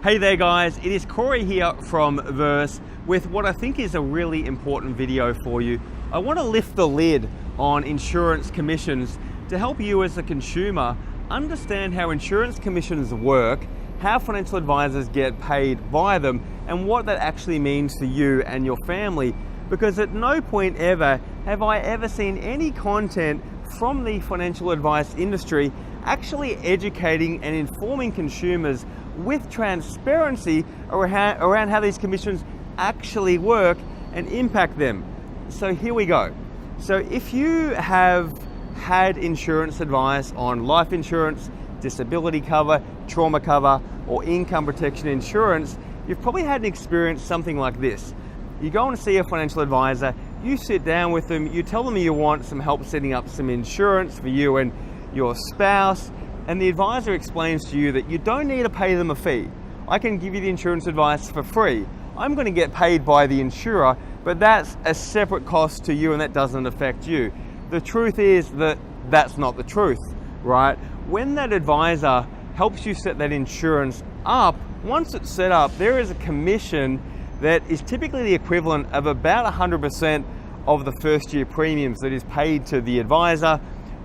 Hey there guys, it is Corey here from Verse with what I think is a really important video for you. I want to lift the lid on insurance commissions to help you as a consumer understand how insurance commissions work, how financial advisors get paid by them, and what that actually means to you and your family. Because at no point ever have I ever seen any content from the financial advice industry actually educating and informing consumers with transparency around how these commissions actually work and impact them. So here we go. So if you have had insurance advice on life insurance, disability cover, trauma cover, or income protection insurance, you've probably had an experience something like this. You go and see a financial advisor, you sit down with them, you tell them you want some help setting up some insurance for you and your spouse, and the advisor explains to you that you don't need to pay them a fee. I can give you the insurance advice for free. I'm going to get paid by the insurer, but that's a separate cost to you and that doesn't affect you. The truth is that that's not the truth, right? When that advisor helps you set that insurance up, once it's set up, there is a commission that is typically the equivalent of about 100% of the first year premiums that is paid to the advisor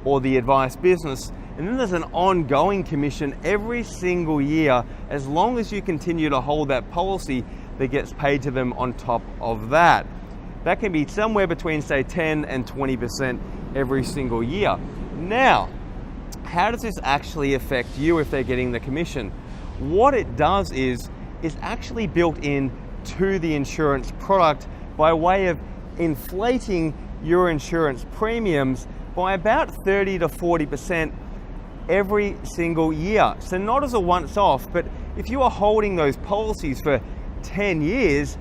or the advice business. And then there's an ongoing commission every single year as long as you continue to hold that policy that gets paid to them on top of that. That can be somewhere between say 10 and 20% every single year. Now, how does this actually affect you if they're getting the commission? What it does is actually built in to the insurance product by way of inflating your insurance premiums by about 30 to 40% every single year. So not as a once-off, but if you are holding those policies for 10 years,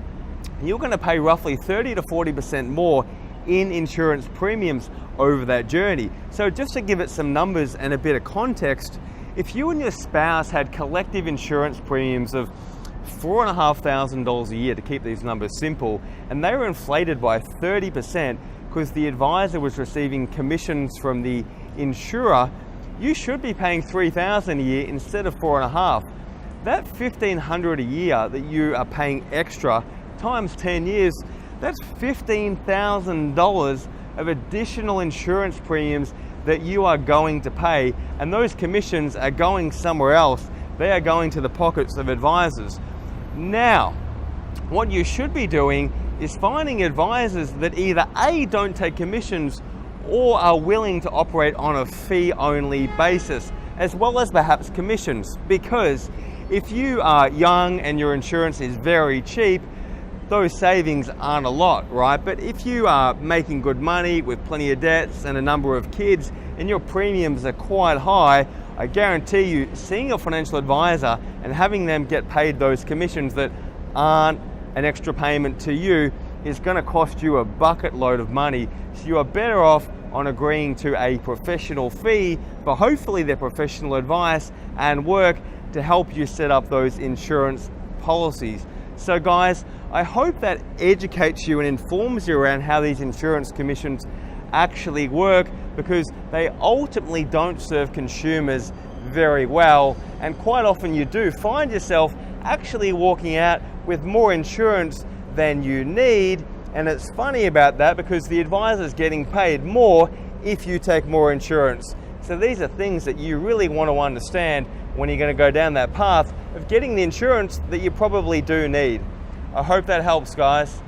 you're going to pay roughly 30 to 40% more in insurance premiums over that journey. So just to give it some numbers and a bit of context, if you and your spouse had collective insurance premiums of $4,500 a year, to keep these numbers simple, and they were inflated by 30% because the advisor was receiving commissions from the insurer, you should be paying $3,000 a year instead of $4,500. That $1,500 a year that you are paying extra times 10 years, that's $15,000 of additional insurance premiums that you are going to pay, and those commissions are going somewhere else. They are going to the pockets of advisors. Now, what you should be doing is finding advisors that either A, don't take commissions or are willing to operate on a fee-only basis, as well as perhaps commissions. Because if you are young and your insurance is very cheap, those savings aren't a lot, right? But if you are making good money with plenty of debts and a number of kids and your premiums are quite high, I guarantee you seeing a financial advisor and having them get paid those commissions that aren't an extra payment to you is going to cost you a bucket load of money. So you are better off on agreeing to a professional fee for hopefully their professional advice and work to help you set up those insurance policies. So guys, I hope that educates you and informs you around how these insurance commissions actually work, because they ultimately don't serve consumers very well, and quite often you do find yourself actually walking out with more insurance than you need. And it's funny about that because the advisor is getting paid more if you take more insurance. So these are things that you really want to understand when you're going to go down that path of getting the insurance that you probably do need. I hope that helps, guys.